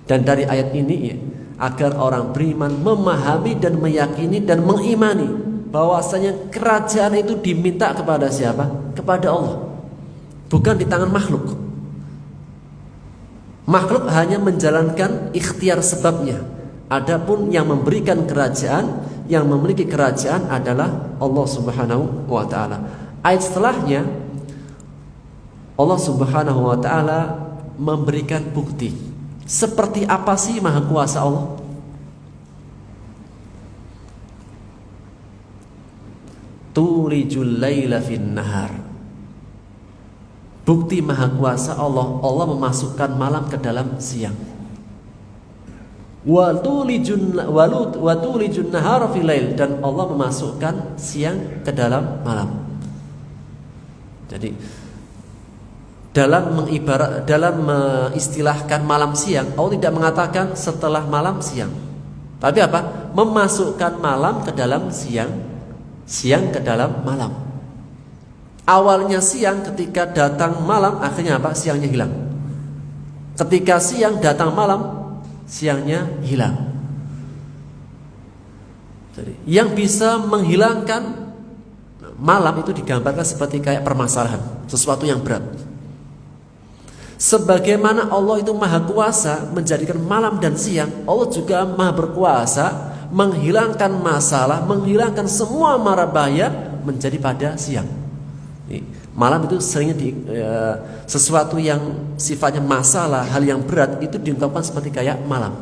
Dan dari ayat ini agar orang beriman memahami dan meyakini dan mengimani bahwasanya kerajaan itu diminta kepada siapa? Kepada Allah, bukan di tangan makhluk. Makhluk hanya menjalankan ikhtiar sebabnya. Adapun yang memberikan kerajaan, yang memiliki kerajaan adalah Allah Subhanahu wa taala. Ayat setelahnya Allah Subhanahu wa taala memberikan bukti. Seperti apa sih maha kuasa Allah? Tulijul laila fin nahar. Bukti maha kuasa Allah, Allah memasukkan malam ke dalam siang. Wa tulijun nahara fil lail, dan Allah memasukkan siang ke dalam malam. Jadi dalam mengistilahkan malam siang, Allah tidak mengatakan setelah malam siang. Tapi apa? Memasukkan malam ke dalam siang, siang ke dalam malam. Awalnya siang, ketika datang malam, akhirnya apa? Siangnya hilang. Ketika siang datang malam, siangnya hilang. Jadi yang bisa menghilangkan malam itu digambarkan seperti kayak permasalahan, sesuatu yang berat. Sebagaimana Allah itu maha kuasa menjadikan malam dan siang, Allah juga maha berkuasa menghilangkan masalah, menghilangkan semua mara bahaya menjadi pada siang. Malam itu seringnya sesuatu yang sifatnya masalah, hal yang berat itu diungkapkan seperti kayak malam.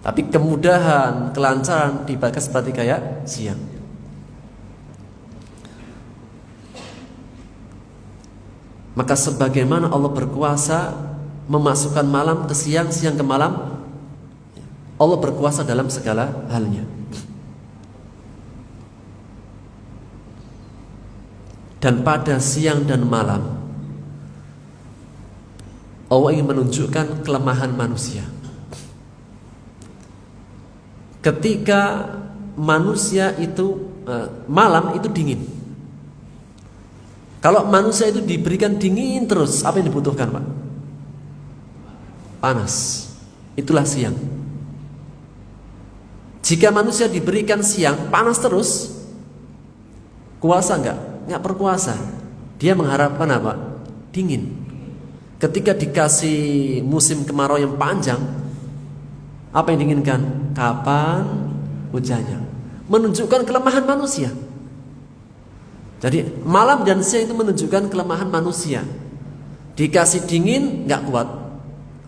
Tapi kemudahan, kelancaran dibaca seperti kayak siang. Maka sebagaimana Allah berkuasa memasukkan malam ke siang, siang ke malam, Allah berkuasa dalam segala halnya. Dan pada siang dan malam Allah ingin menunjukkan kelemahan manusia. Ketika manusia itu malam itu dingin. Kalau manusia itu diberikan dingin terus, apa yang dibutuhkan, Pak? Panas. Itulah siang. Jika manusia diberikan siang panas terus, kuasa enggak? Enggak berkuasa. Dia mengharapkan apa? Dingin. Ketika dikasih musim kemarau yang panjang, apa yang diinginkan? Kapan hujannya? Menunjukkan kelemahan manusia. Jadi malam dan siang itu menunjukkan kelemahan manusia. Dikasih dingin nggak kuat,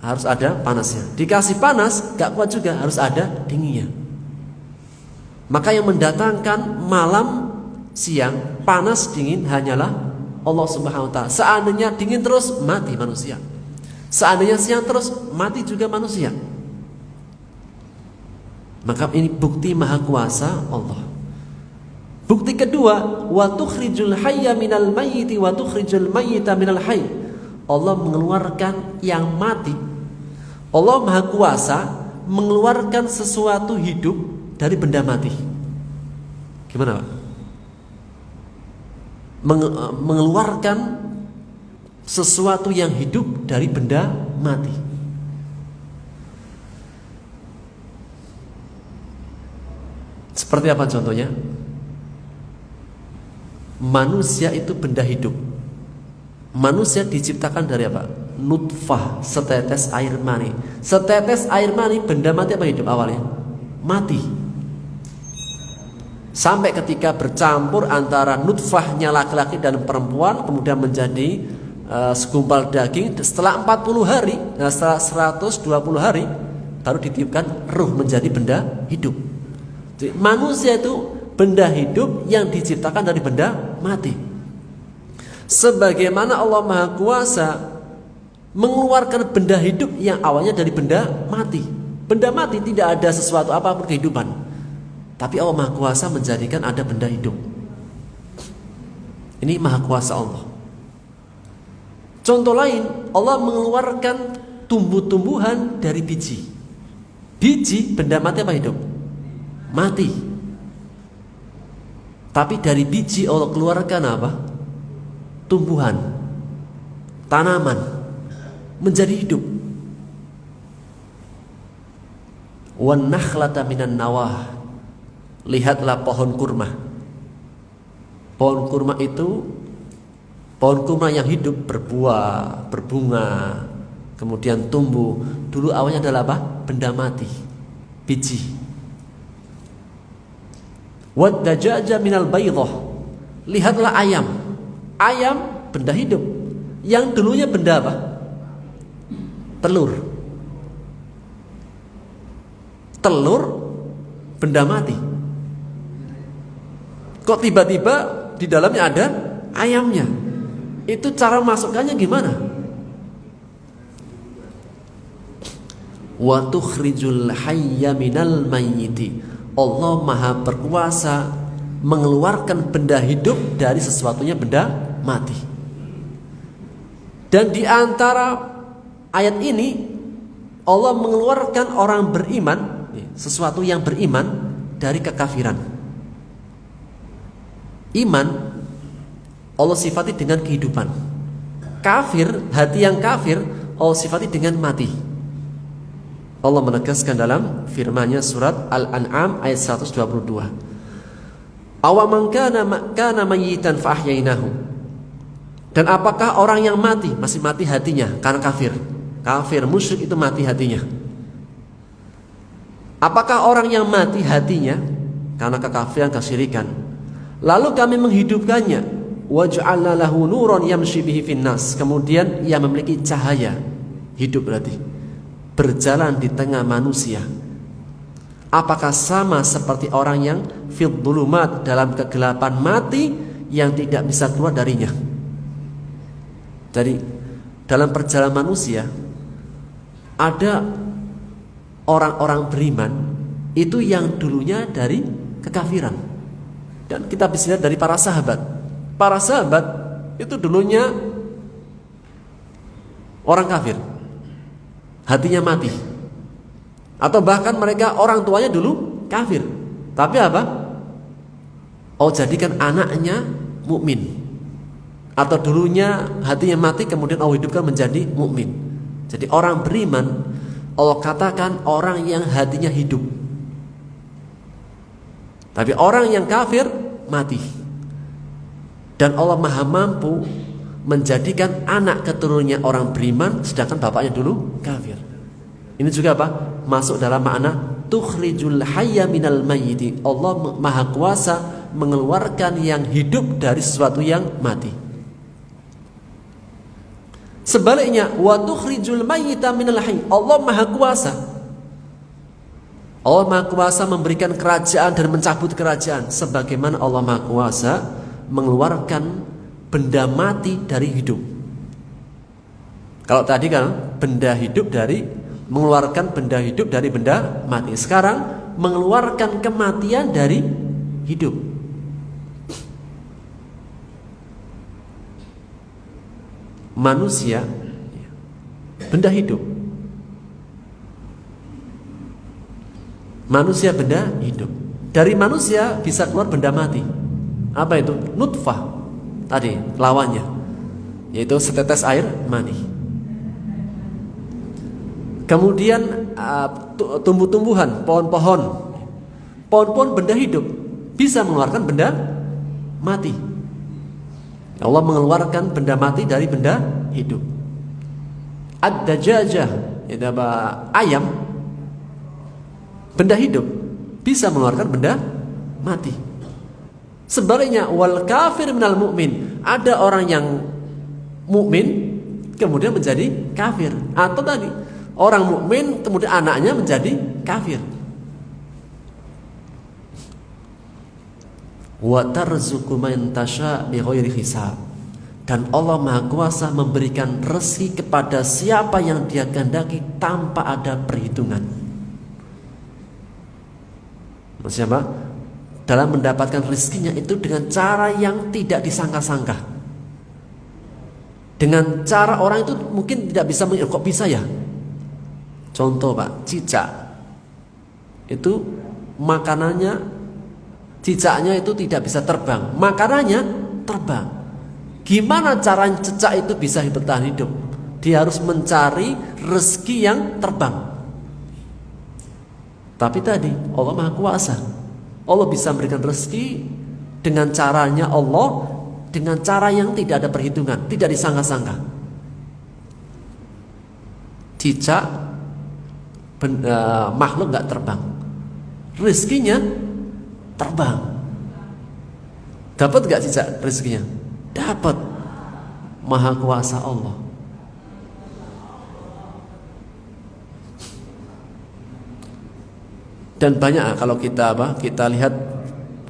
harus ada panasnya. Dikasih panas nggak kuat juga, harus ada dinginnya. Maka yang mendatangkan malam, siang, panas, dingin hanyalah Allah Subhanahu Wa Taala. Seandainya dingin terus mati manusia. Seandainya siang terus mati juga manusia. Maka ini bukti maha kuasa Allah. Bukti kedua, wa tukhrijul hayya minal mayyiti wa tukhrijul mayyita minal hayy. Allah mengeluarkan yang mati. Allah maha kuasa mengeluarkan sesuatu hidup dari benda mati. Gimana, Pak? Mengeluarkan sesuatu yang hidup dari benda mati. Seperti apa contohnya? Manusia itu benda hidup. Manusia diciptakan dari apa? Nutfah, setetes air mani. Setetes air mani, benda mati apa hidup awalnya? Mati. Sampai ketika bercampur antara nutfahnya laki-laki dan perempuan, kemudian menjadi segumpal daging. Setelah 40 hari, setelah 120 hari, baru ditiupkan ruh menjadi benda hidup. Jadi, manusia itu benda hidup yang diciptakan dari benda mati. Sebagaimana Allah Maha Kuasa mengeluarkan benda hidup yang awalnya dari benda mati. Benda mati tidak ada sesuatu apapun kehidupan. Tapi Allah Maha Kuasa menjadikan ada benda hidup. Ini Maha Kuasa Allah. Contoh lain, Allah mengeluarkan tumbuh-tumbuhan dari biji. Biji benda mati apa hidup? Mati. Tapi dari biji Allah keluarkan apa? Tumbuhan, tanaman, menjadi hidup. Wan nakhlata minan nawah. Lihatlah pohon kurma. Pohon kurma itu pohon kurma yang hidup, berbuah, berbunga, kemudian tumbuh. Dulu awalnya adalah apa? Benda mati, biji. Wad dajaja minal baydah. Lihatlah ayam. Ayam benda hidup. Yang dulunya benda apa? Telur. Telur benda mati. Kok tiba-tiba di dalamnya ada ayamnya? Itu cara masukkannya gimana? Wa tukhrijul hayya minal mayyiti. Allah Maha berkuasa mengeluarkan benda hidup dari sesuatunya benda mati. Dan di antara ayat ini Allah mengeluarkan orang beriman, sesuatu yang beriman dari kekafiran. Iman Allah sifati dengan kehidupan. Kafir, hati yang kafir Allah sifati dengan mati. Allah menegaskan dalam firman-Nya surat Al-An'am ayat 122. Awaman kana mayyitan fa ahyainahu. Dan apakah orang yang mati, masih mati hatinya karena kafir. Kafir musyrik itu mati hatinya. Apakah orang yang mati hatinya karena kekafiran, kesyirikan, lalu kami menghidupkannya, waj'alna lahu nuran yamshi bihi finnas, kemudian ia memiliki cahaya, hidup berarti berjalan di tengah manusia. Apakah sama seperti orang yang fid dhulumat, dalam kegelapan mati yang tidak bisa keluar darinya? Jadi dalam perjalanan manusia ada orang-orang beriman itu yang dulunya dari kekafiran. Dan kita bisa lihat dari para sahabat. Para sahabat itu dulunya orang kafir, hatinya mati. Atau bahkan mereka orang tuanya dulu kafir, tapi apa? Oh, jadikan anaknya mukmin. Atau dulunya hatinya mati kemudian Allah hidupkan menjadi mukmin. Jadi orang beriman Allah katakan orang yang hatinya hidup. Tapi orang yang kafir mati. Dan Allah Maha mampu menjadikan anak keturunannya orang beriman sedangkan bapaknya dulu kafir. Ini juga apa? Masuk dalam makna tukhrijul hayya minal mayyiti. Allah Maha kuasa mengeluarkan yang hidup dari sesuatu yang mati. Sebaliknya, wa tukhrijul mayyita minal hayy. Allah Maha kuasa. Allah Maha kuasa memberikan kerajaan dan mencabut kerajaan, sebagaimana Allah Maha kuasa mengeluarkan benda mati dari hidup. Kalau tadi kan benda hidup dari mengeluarkan benda hidup dari benda mati. Sekarang mengeluarkan kematian dari hidup. Manusia benda hidup. Manusia benda hidup. Dari manusia bisa keluar benda mati. Apa itu? Nutfah. Tadi lawannya, yaitu setetes air mani. Kemudian tumbuh-tumbuhan, pohon-pohon. Pohon-pohon benda hidup bisa mengeluarkan benda mati. Allah mengeluarkan benda mati dari benda hidup. Ad-dajajah, ayam, benda hidup bisa mengeluarkan benda mati. Sebaliknya, wal kafir minal mu'min, ada orang yang mukmin kemudian menjadi kafir. Atau tadi orang mukmin kemudian anaknya menjadi kafir. Wa tarzuqu man tasha bighairi hisab. Dan Allah Maha Kuasa memberikan rezeki kepada siapa yang Dia kehendaki tanpa ada perhitungan. Maksudnya apa? Dalam mendapatkan rezekinya itu dengan cara yang tidak disangka-sangka. Dengan cara orang itu mungkin tidak bisa mengira, kok bisa ya? Contoh Pak, cicak. Itu makanannya, cicaknya itu tidak bisa terbang, makanannya terbang. Gimana cara cicak itu bisa bertahan hidup? Dia harus mencari rezeki yang terbang. Tapi tadi Allah Maha Kuasa. Allah bisa memberikan rezeki dengan caranya Allah, dengan cara yang tidak ada perhitungan, tidak disangka-sangka. Cicak makhluk gak terbang, rezekinya terbang. Dapat gak cicak rezekinya? Dapat. Maha Kuasa Allah. Dan banyak kalau kita lihat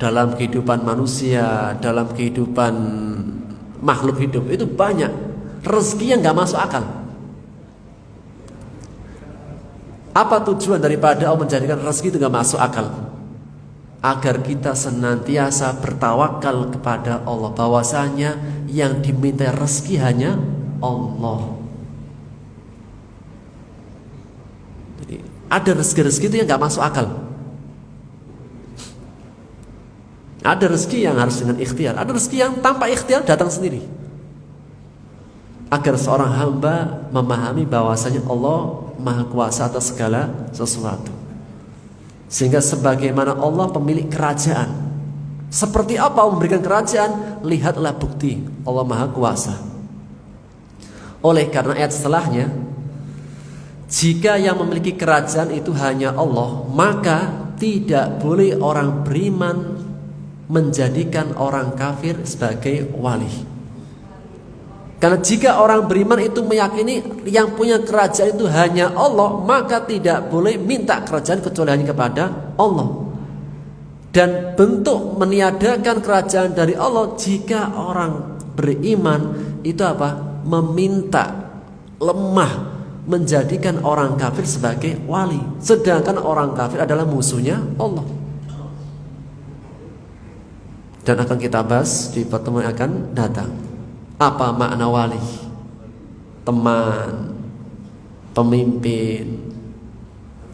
dalam kehidupan manusia, dalam kehidupan makhluk hidup itu banyak rezeki yang nggak masuk akal. Apa tujuan daripada Allah menjadikan rezeki itu nggak masuk akal? Agar kita senantiasa bertawakal kepada Allah, bahwasanya yang diminta rezeki hanya Allah. Ada rezeki-rezeki itu yang gak masuk akal. Ada rezeki yang harus dengan ikhtiar, ada rezeki yang tanpa ikhtiar datang sendiri. Agar seorang hamba memahami bahwasanya Allah Maha kuasa atas segala sesuatu. Sehingga sebagaimana Allah pemilik kerajaan, seperti apa memberikan kerajaan? Lihatlah bukti Allah Maha kuasa. Oleh karena ayat setelahnya, jika yang memiliki kerajaan itu hanya Allah, maka tidak boleh orang beriman menjadikan orang kafir sebagai wali. Karena jika orang beriman itu meyakini yang punya kerajaan itu hanya Allah, maka tidak boleh minta kerajaan kecuali hanya kepada Allah. Dan bentuk meniadakan kerajaan dari Allah jika orang beriman itu apa? Meminta, lemah, menjadikan orang kafir sebagai wali. Sedangkan orang kafir adalah musuhnya Allah. Dan akan kita bahas di pertemuan yang akan datang. Apa makna wali? Teman, pemimpin,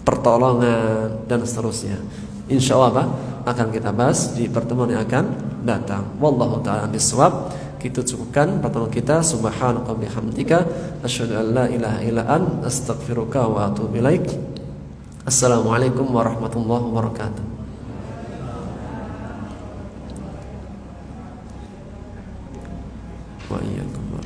pertolongan, dan seterusnya. Insya Allah akan kita bahas di pertemuan yang akan datang. Wallahu ta'ala bishawab. Kita cukupkan pertemuan kita. Subhanaka bihamdika asyhadu an la ilaha illa anta astaghfiruka wa atubu ilaik. Assalamualaikum warahmatullahi wabarakatuh. Wa iyyakum.